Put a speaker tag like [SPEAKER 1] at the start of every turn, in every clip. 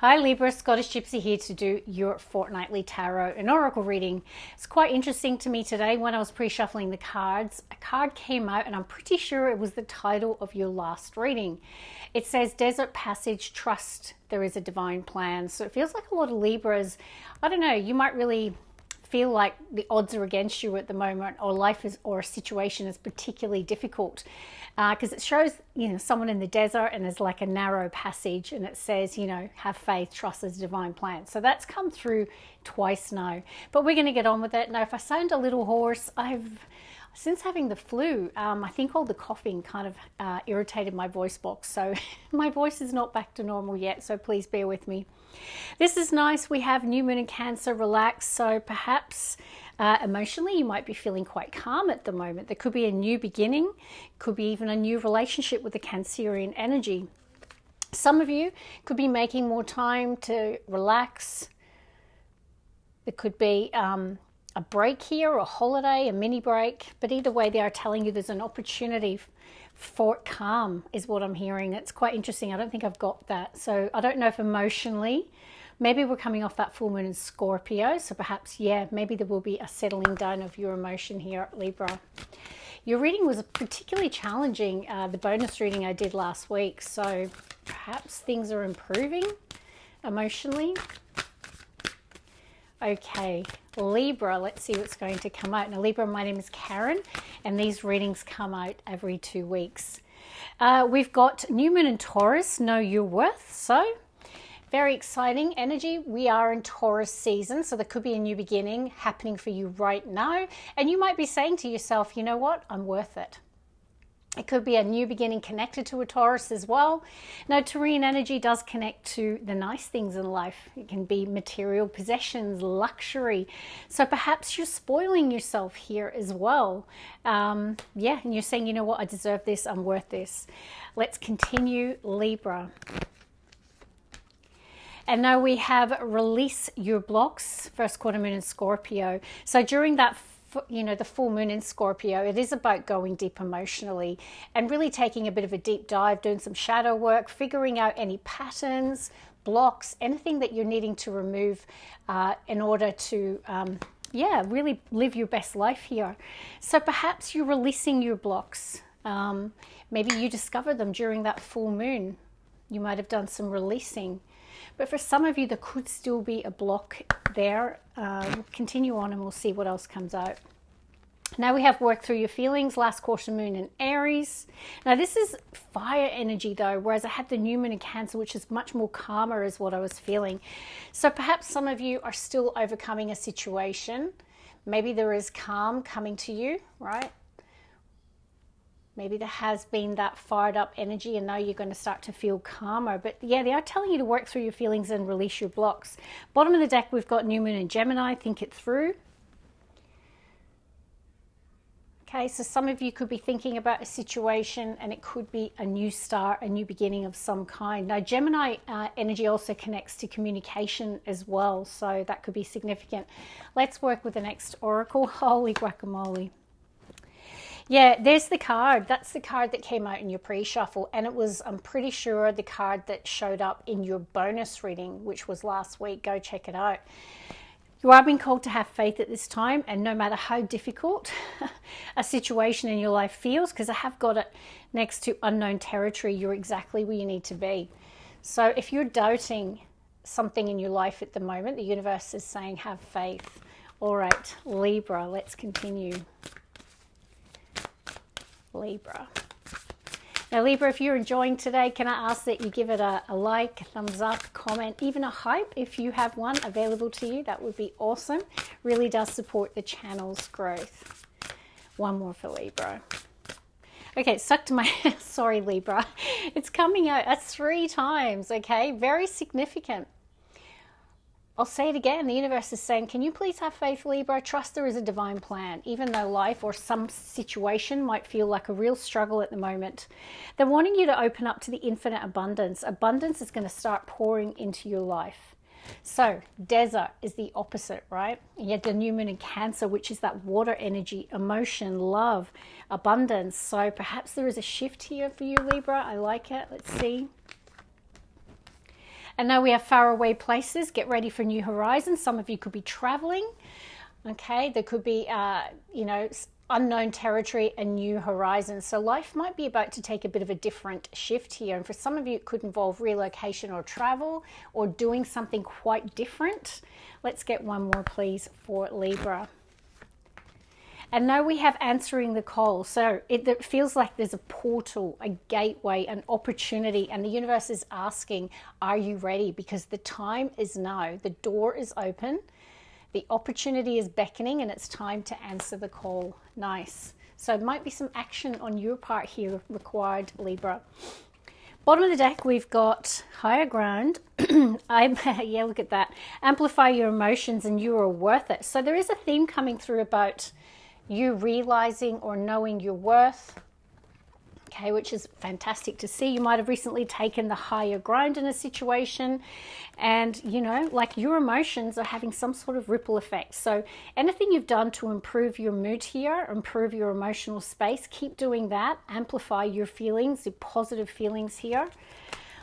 [SPEAKER 1] Hi Libra, Scottish Gypsy here to do your fortnightly tarot and oracle reading. It's quite interesting to me today when I was pre-shuffling the cards. A card came out and I'm pretty sure it was the title of your last reading. It says Desert Passage, Trust There Is a Divine Plan. So it feels like a lot of Libras, I don't know, you might really feel like the odds are against you at the moment, or life is, or a situation is particularly difficult, because it shows, someone in the desert and there's like a narrow passage and it says, have faith, trust there's a divine plan. So that's come through twice now, but we're going to get on with it. Now, if I sound a little hoarse, since having the flu, I think all the coughing kind of irritated my voice box. So my voice is not back to normal yet, so please bear with me. This is nice. We have new moon in Cancer, relax. So perhaps emotionally you might be feeling quite calm at the moment. There could be a new beginning, could be even a new relationship with the Cancerian energy. Some of you could be making more time to relax. There could be a break here, a holiday, a mini break, but either way they are telling you there's an opportunity for calm is what I'm hearing. It's quite interesting. I don't think I've got that. So I don't know if emotionally, maybe we're coming off that full moon in Scorpio. So perhaps, maybe there will be a settling down of your emotion here, Libra. Your reading was particularly challenging, the bonus reading I did last week. So perhaps things are improving emotionally. Okay, Libra, let's see what's going to come out. Now, Libra, my name is Karen, and these readings come out every 2 weeks. We've got new moon in Taurus, know your worth. So, very exciting energy. We are in Taurus season, so there could be a new beginning happening for you right now. And you might be saying to yourself, you know what, I'm worth it. It could be a new beginning connected to a Taurus as well. Now, Taurian energy does connect to the nice things in life. It can be material possessions, luxury. So perhaps you're spoiling yourself here as well. And you're saying, you know what, I deserve this, I'm worth this. Let's continue, Libra. And now we have release your blocks, first quarter moon in Scorpio. So during that the full moon in Scorpio, it is about going deep emotionally and really taking a bit of a deep dive, doing some shadow work, figuring out any patterns, blocks, anything that you're needing to remove in order to, really live your best life here. So perhaps you're releasing your blocks. Maybe you discover them during that full moon. You might have done some releasing. But for some of you, there could still be a block there. We'll continue on and we'll see what else comes out. Now we have work through your feelings, last quarter moon in Aries. Now this is fire energy though, whereas I had the new moon in Cancer, which is much more calmer is what I was feeling. So perhaps some of you are still overcoming a situation. Maybe there is calm coming to you, right? Maybe there has been that fired up energy and now you're going to start to feel calmer. But yeah, they are telling you to work through your feelings and release your blocks. Bottom of the deck, we've got new moon in Gemini. Think it through. Okay, so some of you could be thinking about a situation and it could be a new start, a new beginning of some kind. Now, Gemini energy also connects to communication as well. So that could be significant. Let's work with the next oracle. Holy guacamole. Yeah, there's the card. That's the card that came out in your pre-shuffle. And it was, I'm pretty sure, the card that showed up in your bonus reading, which was last week. Go check it out. You are being called to have faith at this time. And no matter how difficult a situation in your life feels, because I have got it next to unknown territory, you're exactly where you need to be. So if you're doubting something in your life at the moment, the universe is saying have faith. All right, Libra, let's continue. Libra. Now, Libra, if you're enjoying today, can I ask that you give it a like, a thumbs up, comment, even a hype if you have one available to you? That would be awesome. Really does support the channel's growth. One more for Libra. Okay, it's stuck to my, sorry, Libra. It's coming out. That's 3 times, okay? Very significant. I'll say it again. The universe is saying, can you please have faith, Libra? Trust there is a divine plan. Even though life or some situation might feel like a real struggle at the moment, they're wanting you to open up to the infinite abundance. Abundance is going to start pouring into your life. So desert is the opposite, right? You have the new moon in Cancer, which is that water energy, emotion, love, abundance. So perhaps there is a shift here for you, Libra. I like it. Let's see. And now we have faraway places. Get ready for new horizons. Some of you could be traveling. Okay, there could be, you know, unknown territory and new horizons. So life might be about to take a bit of a different shift here. And for some of you, it could involve relocation or travel or doing something quite different. Let's get one more, please, for Libra. And now we have answering the call. So it feels like there's a portal, a gateway, an opportunity, and the universe is asking, are you ready? Because the time is now. The door is open. The opportunity is beckoning, and it's time to answer the call. Look So it might be some action on your part here required, Libra. Bottom of the deck, we've got higher ground. Yeah, look at that. Amplify your emotions and you are worth it. So there is a theme coming through about you realizing or knowing your worth, okay, which is fantastic to see. You might have recently taken the higher ground in a situation, and you know, like your emotions are having some sort of ripple effect. So anything you've done to improve your mood here, improve your emotional space, keep doing that. Amplify your feelings, your positive feelings here.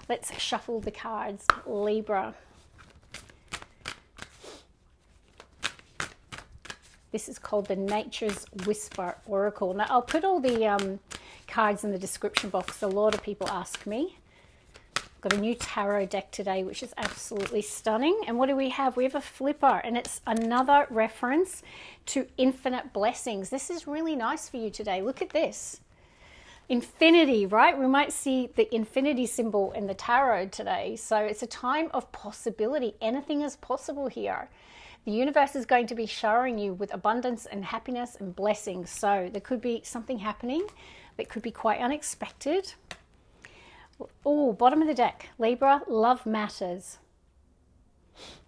[SPEAKER 1] Let's shuffle the cards, Libra. This is called the Nature's Whisper Oracle. Now, I'll put all the cards in the description box. A lot of people ask me. I've got a new tarot deck today, which is absolutely stunning. And what do we have? We have a flipper, and it's another reference to infinite blessings. This is really nice for you today. Look at this. Infinity, right? We might see the infinity symbol in the tarot today. So it's a time of possibility. Anything is possible here. The universe is going to be showering you with abundance and happiness and blessings. So there could be something happening that could be quite unexpected. Oh, bottom of the deck, Libra, love matters.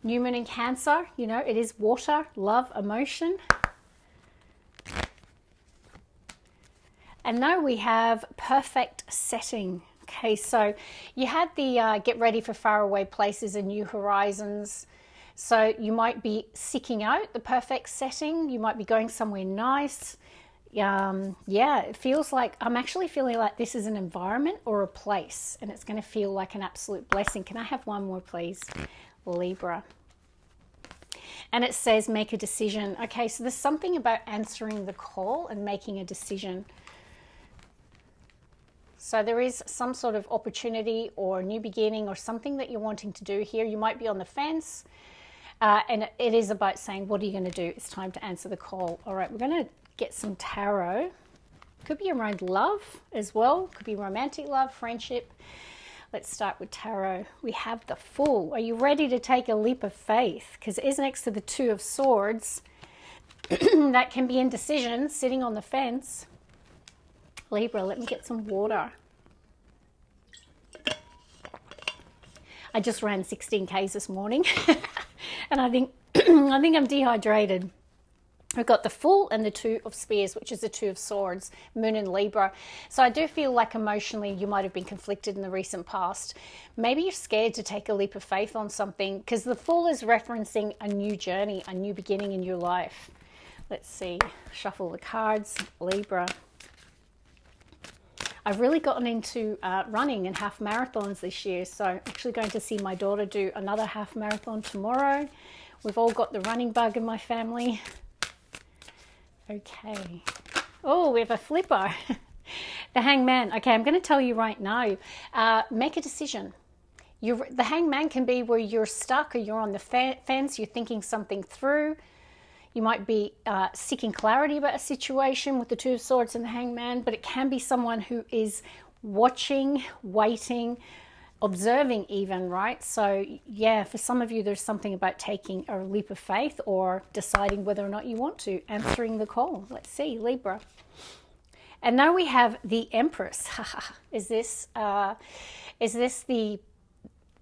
[SPEAKER 1] New moon in Cancer, you know, it is water, love, emotion. And now we have perfect setting. Okay, so you had the get ready for faraway places and new horizons. So you might be seeking out the perfect setting. You might be going somewhere nice. Yeah, it feels like, I'm actually feeling like this is an environment or a place, and it's going to feel like an absolute blessing. Can I have one more, please? Libra. And it says make a decision. Okay, so there's something about answering the call and making a decision. So there is some sort of opportunity or new beginning or something that you're wanting to do here. You might be on the fence. And it is about saying, what are you going to do? It's time to answer the call. All right, we're going to get some tarot. Could be around love as well. Could be romantic love, friendship. Let's start with tarot. We have the Fool. Are you ready to take a leap of faith? Because it is next to the Two of Swords. That can be indecision, sitting on the fence. Libra, let me get some water. I just ran 16 Ks this morning. And I think I'm dehydrated. We've got the Fool and the Two of Spears, which is the Two of Swords, Moon in Libra. So I do feel like emotionally you might have been conflicted in the recent past. Maybe you're scared to take a leap of faith on something, because the Fool is referencing a new journey, a new beginning in your life. Let's see, shuffle the cards, Libra. I've really gotten into running and half marathons this year. So I'm actually going to see my daughter do another half marathon tomorrow. We've all got the running bug in my family. Okay. Oh, we have a flipper. The Hangman. Okay, I'm going to tell you right now, make a decision. The Hangman can be where you're stuck or you're on the fence, you're thinking something through. You might be seeking clarity about a situation with the Two of Swords and the Hangman, but it can be someone who is watching, waiting, observing even, right? So yeah, for some of you, there's something about taking a leap of faith or deciding whether or not you want to, answering the call. Let's see, Libra. And now we have the Empress. Is this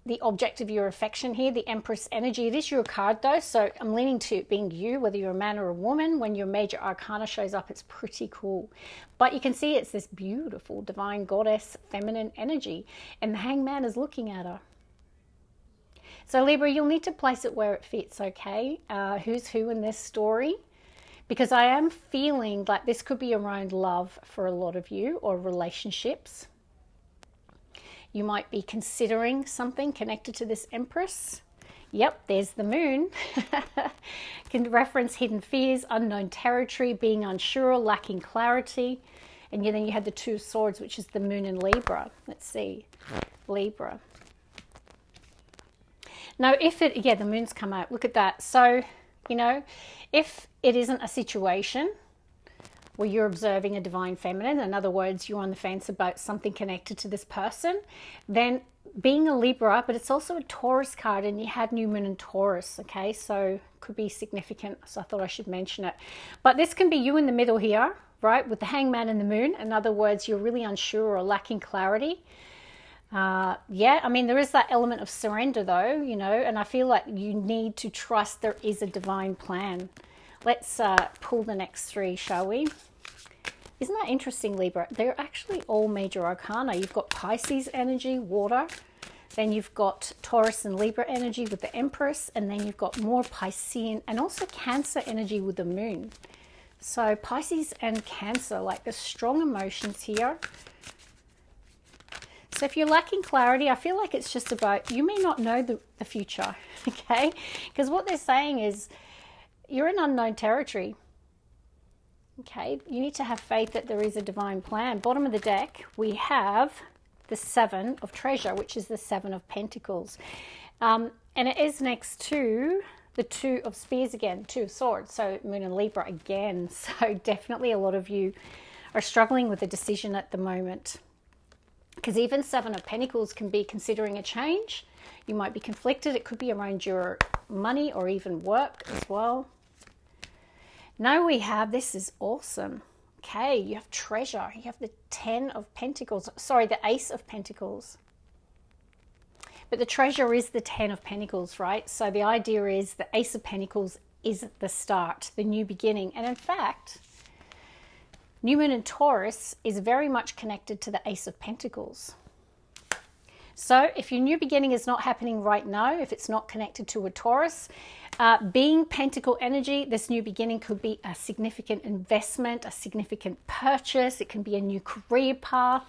[SPEAKER 1] the object of your affection here, the Empress energy? It is your card though, so I'm leaning to it being you, whether you're a man or a woman. When your major arcana shows up, it's pretty cool. But you can see it's this beautiful divine goddess feminine energy, and the Hangman is looking at her. So Libra, you'll need to place it where it fits, okay? Who's who in this story? Because I am feeling like this could be around love for a lot of you, or relationships. You might be considering something connected to this Empress. Yep, there's the moon. Can reference hidden fears, unknown territory, being unsure, lacking clarity. And then you had the Two of Swords, which is the moon in Libra. Let's see, Libra. Now, if it, yeah, the moon's come out. Look at that. So, you know, if it isn't a situation where you're observing a divine feminine, in other words, you're on the fence about something connected to this person, then being a Libra, but it's also a Taurus card, and you had new moon in Taurus, okay? So could be significant, so I thought I should mention it. But this can be you in the middle here, right, with the Hangman and the moon. In other words, you're really unsure or lacking clarity. Yeah, I mean, there is that element of surrender though, you know, and I feel like you need to trust there is a divine plan. Let's pull the next three, shall we? Isn't that interesting, Libra? They're actually all major arcana. You've got Pisces energy, water. Then you've got Taurus and Libra energy with the Empress. And then you've got more Piscean and also Cancer energy with the moon. So Pisces and Cancer, like there's strong emotions here. So if you're lacking clarity, I feel like it's just about, you may not know the future, okay? Because what they're saying is you're in unknown territory. Okay, you need to have faith that there is a divine plan. Bottom of the deck, we have the Seven of Treasure, which is the Seven of Pentacles. And it is next to the Two of Spears again, Two of Swords. So Moon and Libra again. So definitely a lot of you are struggling with a decision at the moment. Because even Seven of Pentacles can be considering a change. You might be conflicted. It could be around your money or even work as well. Now we have, this is awesome. Okay, you have treasure. You have the Ten of Pentacles. Sorry, the Ace of Pentacles. But the treasure is the Ten of Pentacles, right? So the idea is the Ace of Pentacles is the start, the new beginning. And in fact, New Moon in Taurus is very much connected to the Ace of Pentacles. So if your new beginning is not happening right now, if it's not connected to a Taurus, being Pentacle energy, this new beginning could be a significant investment, a significant purchase. It can be a new career path,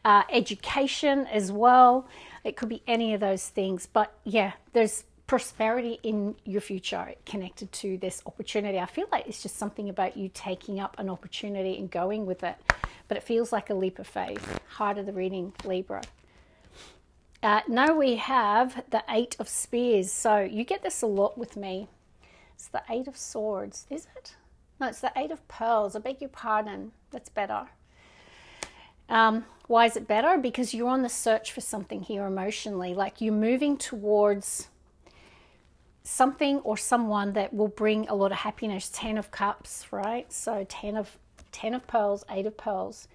[SPEAKER 1] education as well. It could be any of those things. But yeah, there's prosperity in your future connected to this opportunity. I feel like it's just something about you taking up an opportunity and going with it. But it feels like a leap of faith. Heart of the reading, Libra. Now we have the Eight of Spears. So you get this a lot with me. It's the Eight of Swords, is it? No, it's the Eight of Pearls. I beg your pardon. That's better. Why is it better? Because you're on the search for something here emotionally. Like you're moving towards something or someone that will bring a lot of happiness. 10 of Cups, right? So 10 of Pearls, 8 of Pearls.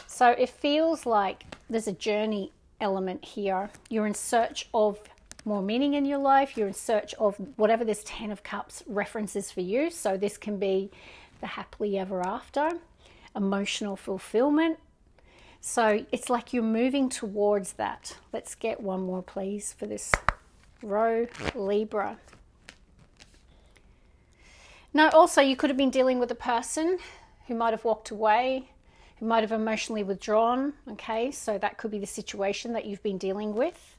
[SPEAKER 1] So it feels like there's a journey element here. You're in search of more meaning in your life. You're in search of whatever this 10 of Cups references for you. So this can be the happily ever after, emotional fulfillment. So it's like you're moving towards that. Let's get one more, please, for this row, Libra. Now, also, you could have been dealing with a person who might have walked away, who might have emotionally withdrawn, okay? So that could be the situation that you've been dealing with.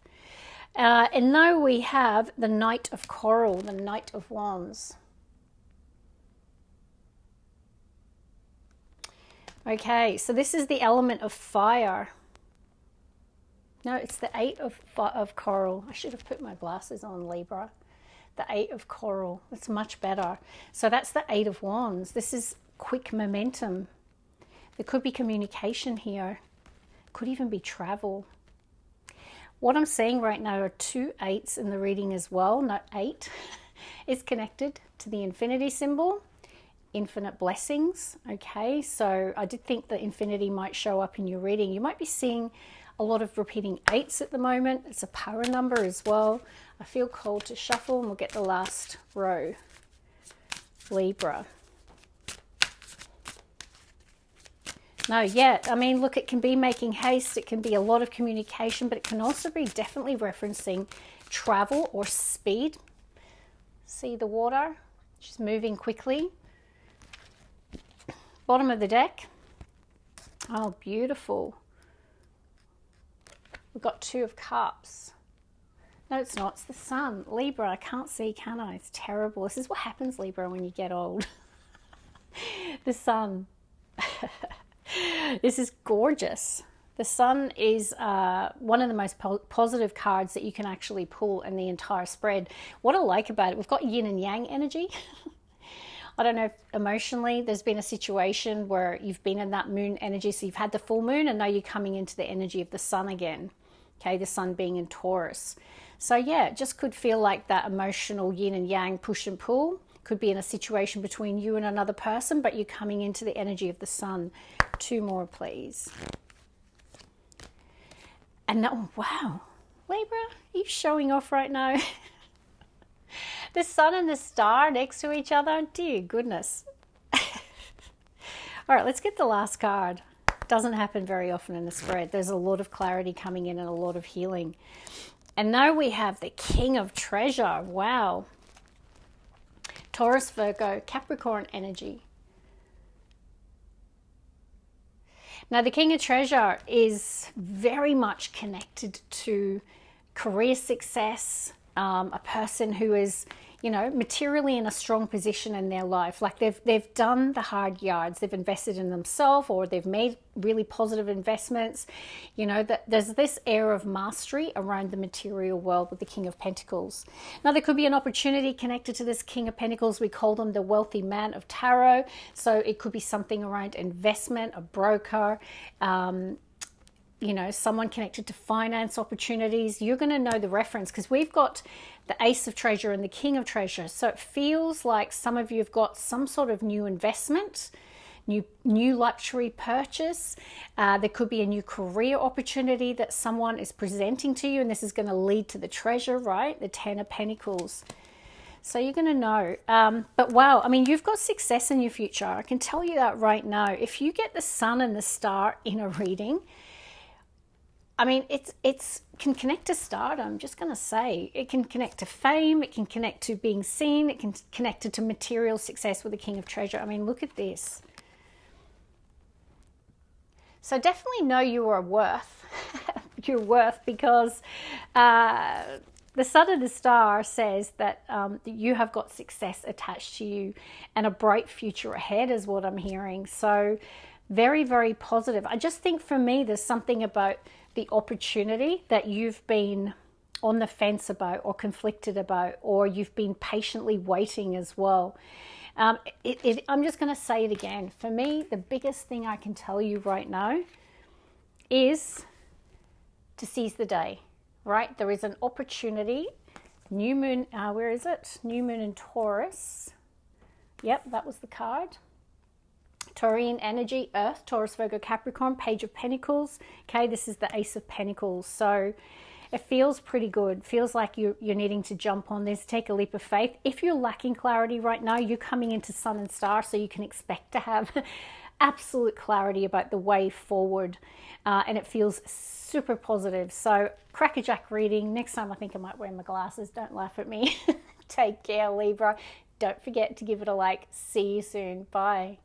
[SPEAKER 1] And now we have the Knight of Coral, the Knight of Wands. Okay, so this is the element of fire. No, it's the Eight of Coral. I should have put my glasses on, Libra. The Eight of Coral. That's much better. So that's the Eight of Wands. This is quick momentum. There could be communication here. Could even be travel. What I'm seeing right now are 2 8s in the reading as well. No, 8 is connected to the infinity symbol. Infinite blessings. Okay, so I did think that infinity might show up in your reading. You might be seeing a lot of repeating 8s at the moment. It's a power number as well. I feel called to shuffle and we'll get the last row. Libra. No, yeah, I mean, look, it can be making haste. It can be a lot of communication, but it can also be definitely referencing travel or speed. See the water? She's moving quickly. Bottom of the deck. Oh, beautiful. We've got Two of Cups. No, it's not. It's the Sun. Libra, I can't see, can I? It's terrible. This is what happens, Libra, when you get old. The Sun. This is gorgeous. The Sun is one of the most positive cards that you can actually pull in the entire spread. What I like about it, we've got yin and yang energy. I don't know if emotionally there's been a situation where you've been in that moon energy, so you've had the full moon and now you're coming into the energy of the Sun again. Okay, the Sun being in Taurus. So yeah, it just could feel like that emotional yin and yang push and pull. Could be in a situation between you and another person, but you're coming into the energy of the Sun. Two more, please. And oh, wow, Libra, are you showing off right now? The Sun and the Star next to each other. Dear goodness. All right, let's get the last card. Doesn't happen very often in the spread. There's a lot of clarity coming in and a lot of healing. And now we have the King of Treasure. Wow. Taurus, Virgo, Capricorn energy. Now, the King of Treasure is very much connected to career success, a person who is, you know, materially in a strong position in their life. Like they've done the hard yards, they've invested in themselves, or they've made really positive investments. You know, that there's this air of mastery around the material world with the King of Pentacles. Now, there could be an opportunity connected to this King of Pentacles. We call them the wealthy man of tarot. So it could be something around investment, a broker, you know, someone connected to finance opportunities. You're going to know the reference because we've got the Ace of Treasure and the King of Treasure. So it feels like some of you have got some sort of new investment, new luxury purchase. There could be a new career opportunity that someone is presenting to you, and this is going to lead to the treasure, right? The Ten of Pentacles. So you're going to know. But wow, I mean, you've got success in your future. I can tell you that right now. If you get the Sun and the Star in a reading, I mean, it's can connect to stardom. I'm just going to say it can connect to fame. It can connect to being seen. It can connect to material success with the King of Treasure. I mean, look at this. So definitely know you are worth your worth, because the Sun and the Star says that you have got success attached to you and a bright future ahead is what I'm hearing. So very, very positive. I just think for me, there's something about the opportunity that you've been on the fence about or conflicted about, or you've been patiently waiting as well. I'm just going to say it again. For me, the biggest thing I can tell you right now is to seize the day, right? There is an opportunity. New moon, where is it? New moon in Taurus. Yep, that was the card. Taurian energy, Earth, Taurus, Virgo, Capricorn, Page of Pentacles. Okay, this is the Ace of Pentacles. So it feels pretty good. Feels like you're needing to jump on this, take a leap of faith. If you're lacking clarity right now, you're coming into Sun and Star, so you can expect to have absolute clarity about the way forward. And it feels super positive. So crackerjack reading. Next time I think I might wear my glasses. Don't laugh at me. Take care, Libra. Don't forget to give it a like. See you soon. Bye.